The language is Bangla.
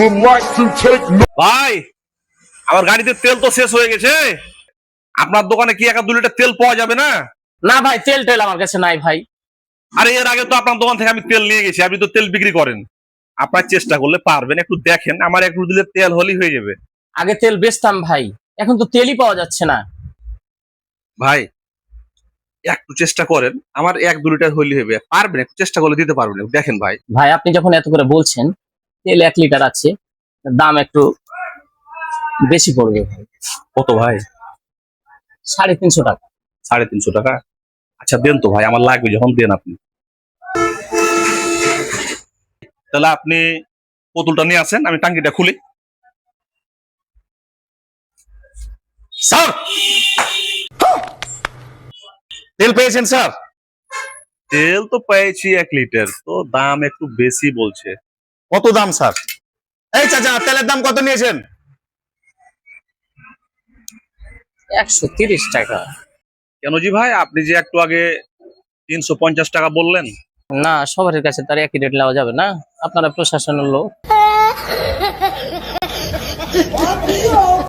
would like to take ভাই আমার গাড়িতে তেল তো শেষ হয়ে গেছে, আপনার দোকানে কি 1-2 লিটার তেল পাওয়া যাবে না? না ভাই, তেল টেল আমার কাছে নাই ভাই। আরে এর আগে তো আপনার দোকান থেকে আমি তেল নিয়ে গেছি, আপনি তো তেল বিক্রি করেন, আপনার চেষ্টা করলে পারবেন, একটু দেখেন, আমার 1 লিটার তেল হলেই হয়ে যাবে। আগে তেল বেচতাম ভাই, এখন তো তেলই পাওয়া যাচ্ছে না। ভাই একটু চেষ্টা করেন, আমার 1-2 লিটার হলেই হবে, পারবেন, একটু চেষ্টা করলে দিতে পারবেন, দেখেন ভাই। ভাই আপনি যখন এত করে বলছেন, তেল 1 লিটার আছে, দাম একটু বেশি পড়বে ভাই। কত ভাই? 350 টাকা। 350 টাকা? আচ্ছা দেন তো ভাই, আমার লাগবে যখন দেন আপনি। তাহলে আপনি বোতলটা নিয়ে আসেন, আমি টাঙ্কিটা খুলি। স্যার তেল পেয়েছেন স্যার? তেল তো পেয়েছি 1 লিটার, তো দাম একটু বেশি বলছে। কত দাম স্যার? এই চাচা, তেলের দাম কত নিয়েছেন? 130 টাকা। কেন জি ভাই, আপনি যে একটু আগে 350 টাকা বললেন? না, সবার কাছে তার একই রেট নেওয়া যাবে না, আপনারা প্রশাসনের লোক।